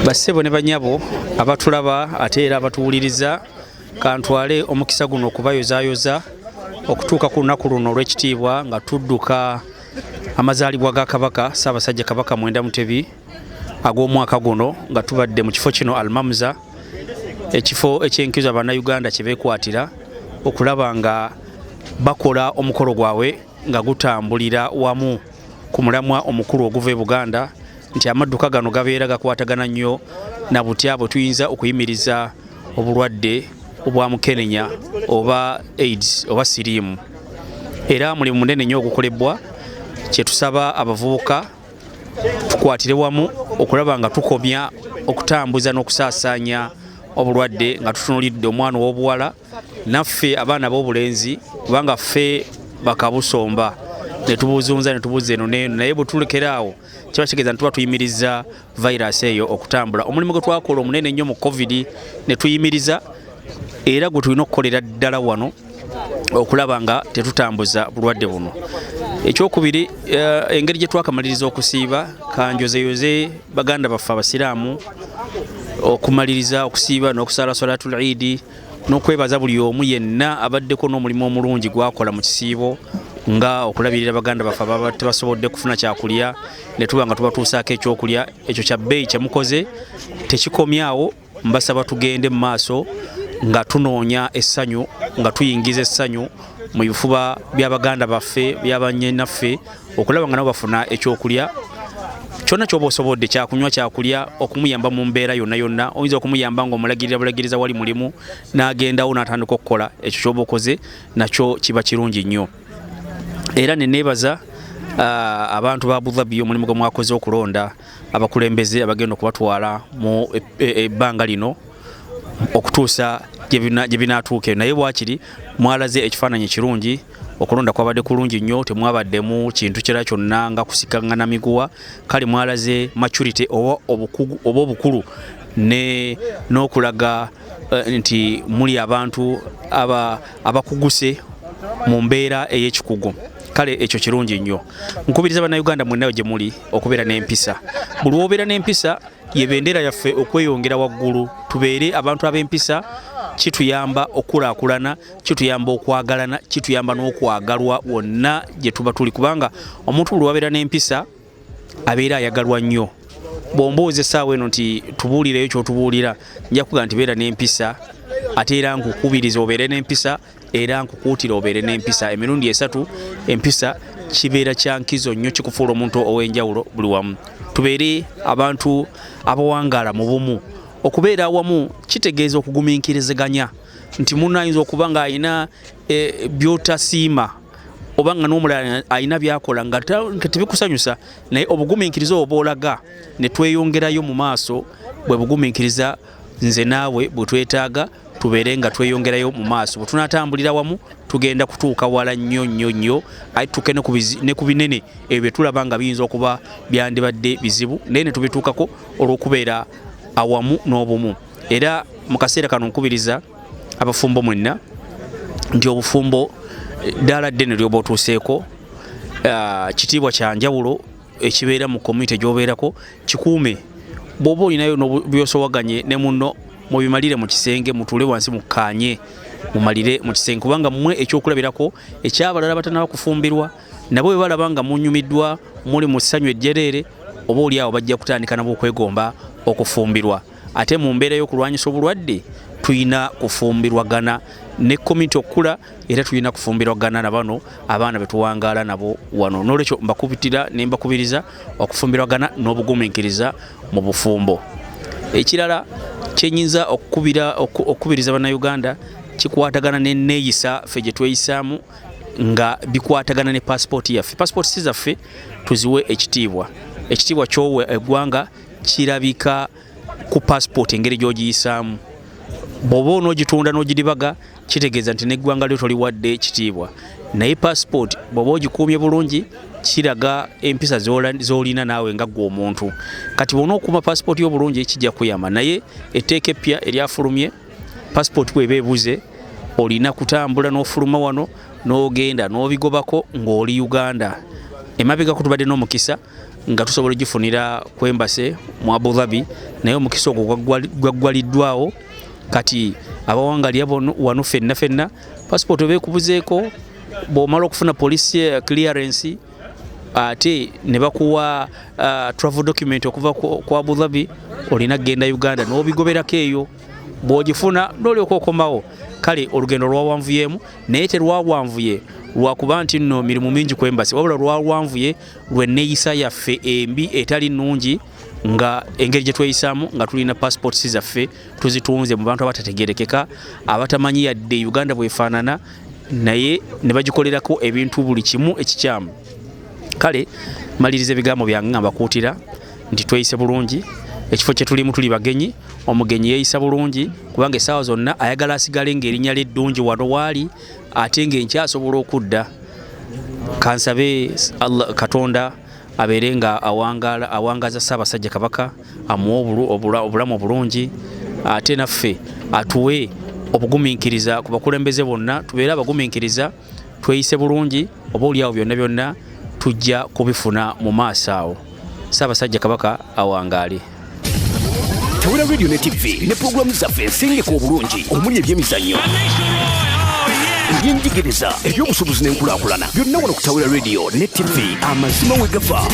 Bassebo ne banyabo abatulaba ate era abatuwuliriza kantwale omukisa guno okubayozaayoza okutuuka ku lunaku luno olw'ekitiibwa nga tudduka amazaalibwa ga Kabaka Ssaabasajja Kabaka Mwenda Mutebi ag'omwaka guno nga tubadde mu kifo kino Almamza, ekifo ekyenkizo Bannayuganda kye beekwatira okulaba nga bakola omukolo gwabwe nga gutambulira wamu ku mulamwa omukulu oguva e Buganda nti amadduka gano gabeera gakwatagana nnyo na butya bwe tuyinza okuyimiriza obulwadde obwa mukenenya oba AIDS oba siriimu. Era mulimu munene nnyo ogukolebwa, kye tusaba abavubuka tukwatire wamu okulaba nga tukomya okutambuza n'okusaasaanya obulwadde nga tutunulidde omwana ow'obuwala naffe abaana b'obulenzi, kubanga ffe bakabusomba ne tubuuzunza ne tubuuza eno n'eno, naye bwe tulekeraawo kiba kitegeeza nti tuba tuyimiriza virus eyo okutambula. Omulimu gwe twakola omunene nnyo mu COVID ne tuyimiriza, era gwe tulina okukolera ddala wano okulaba nga tetutambuza bulwadde buno. Ekyokubiri, engeri gye twakamaliriza okusiiba, kanjozeyoze baganda baffe abasiraamu okumaliriza okusiiba n'okusaala Salatul Eid n'okwebaza buli omu yenna abaddeko n'omulimu omulungi gwakola mu kisiibo nga okulabirira baganda baffe ababa tebasobodde kufuna kyakulya ne tuba nga tubatuusaako ekyokulya. Ekyo kya bbeeyi kye mukoze tekikomyawo, mbasaba tugende mu maaso nga tunoonya essanyu, nga tuyingiza essanyu mu bifuba by'abaganda baffe by'abanyennaffe okulaba nga nabo bafuna ekyokulya. Kyonna ky'oba osobodde kyakunywa kyakulya okumuyamba mu mbeera yonna yonna. Oyinza okumuyamba ng'omulagirira bulagiriza wali mulimu n'agendawo n'atandika okukola, ekyo ky'oba okoze nakyo kiba kirungi nnyo. Era ne neebaza abantu ba Abu Dhabi omulimu gwe mwakoze okulonda abakulembeze abagenda okubatwala mu ebbanga lino okutuusa gye binaatuuke, naye bwakiri mwalaze ekifaananyi kirungi. Okulonda kwabadde kulungi nnyo, temwabaddemu kintu kira kyonna nga kusikangana miguwa. Kale mwalaze maturity oba obukulu n'okulaga nti muli abantu abakuguse mu mbeera ey'ekikugu. Kale ekyo kirungi nnyo. Nkubiriza Bannayuganda mwenna gye muli okubeera n'empisa. Buli wobeera n'empisa ye bendera yaffe okweyongera waggulu. Tubeere abantu ab'empisa, kituyamba okulaakulana, kituyamba okwagalana, kituyamba n'okwagalwa wonna gye tuba tuli, kubanga omuntu buli wabeera n'empisa abeera ayagalwa nnyo. Bw'ombooza essaawa eno nti tubuulireyo ky'otubuulira, nja kugaa nti beera n'empisa, ate era nkukubiriza obeere n'empisa, era nkukuutira obeere n'empisa. Emirundi esatu empisa kibeera kya nkizo nnyo, kikufuula omuntu ow'enjawulo buli wamu. Tubeere abantu abawangaala mu bumu. Okubeera awamu kitegeeza okugumiikirizaganya, nti munno ayinza okuba ng'alina by'otasiima oba nga n'omulala alina byakola nga tebikusanyusa, naye obugumiikiriza oba olaga ne tweyongerayo mu maaso, bwe bugumiikiriza nze naawe bwe twetaaga tubeere nga tweyongerayo mu maaso. Bwe tunaatambulira wamu tugenda kutuuka wala nnyo nnyo nnyo, ate tutuuke ne ku binene ebyo bye tulaba nga biyinza okuba byandibadde bizibu, naye ne tubituukako olw'okubeera awamu n'obumu. Era mu kaseera kano nkubiriza abafumbo mwenna nti obufumbo ddala ddene lyoba otuuseeko, kitiibwa kya njawulo ekibeera mu community gy'obeerako, kikuume. Bw'oba olinayo byosowaganye ne munno, mubimalire mu kisenge, mutuule wansi mukkaanye mumalire mu kisenge, kubanga mmwe ekyokulabirako ekyabalala batanaba kufumbirwa nabo bwe balaba nga munyumiddwa muli mu ssanyu ejjereere, oba oli awo bajja kutandika nabo okwegomba okufumbirwa. Ate mu mbeera y'okulwanyisa obulwadde tulina kufumbirwagana ne community okukula, era tulina kufumbirwagana na bano abaana betuwangaala nabo wano. N'olwekyo mbakubitira ne mbakubiriza okufumbirwagana n'obugumiikiriza mu bufumbo. Ekirala kyenyinza okukubiriza Bannayuganda kikwatagana n'enneeyisa ffe gye tweyisaamu, nga bikwatagana ne passport yaffe. Passport si zaffe tuziwe ekitiibwa. Ekitiibwa ky'owa eggwanga kirabika ku passport engeri gy'ogiyisaamu. Bw'oba onoogitunda n'ogiribaga kitegeeza nti n'eggwanga lyo toliwadde ekitiibwa, naye passport bw'oba ogikuumye bulungi kiraga empisa z'olina naawe nga ggwe omuntu. Kati bw'onookuuma passport y'obulungi kijja kuyamba, naye etteeka eppya eryafulumye, passport bw'eba ebuze olina kutambula n'ofuluma wano n'ogenda n'obigobako ng'oli Uganda. Emabega ko tubadde n'omukisa nga tusobola gifunira ku embassy mu Abu Dhabi naye omukisa ogwo gwaggwaliddwawo kati abawangalya wano fenna passport obekubuzeeko bw'omala okufuna police clearance ate ne bakuwa travel document okuva ku Abu Dhabi olina kgenda Uganda n'obigoberako eyo bw'ogifuna n'olyoka okomawo kale olugendo lwawanvuyemu naye terwawanvuye lwakuba nti nno mirimu mingi ku embassy wabula lwawanvuye lw'enneeyisa yaffe embi etali nnungi nga engeri gye tweyisaamu nga tulina passports zaffe tuzitunze mu bantu abatategerekeka abatamanyi yadde Uganda bwefaanana naye ne bagikolerako ebintu buli kimu ekikyamu kale maliriza ebigambo byange nga mbakuutira nti tweyise bulungi ekifo kye tulimu tuli bagenyi omugenyi yeeyisa bulungi kubanga essaawa zonna ayagala asigale ng'erinnya lye ddungi wano waali ate ng'enkyasobola okudda kansabe Allah Katonda abeere nga awangaza Ssaabasajja Kabaka amuwa obulamu obulungi ate naffe atuwe obugumiikiriza ku bakulembeze bonna tubeere abagumiikiriza tweyise bulungi oba oliawo byonna tujja kubifuna mu maaso awo Ssaabasajja Kabaka awangaale. Tawera Radio ne TV ne programu zaffe ensengeka obulungi omuli ebyemizannyo ebyenjigiriza ebyobusobozi n'enkulaakulana byonna wano ku Tawera Radio ne TV amazima we gafa.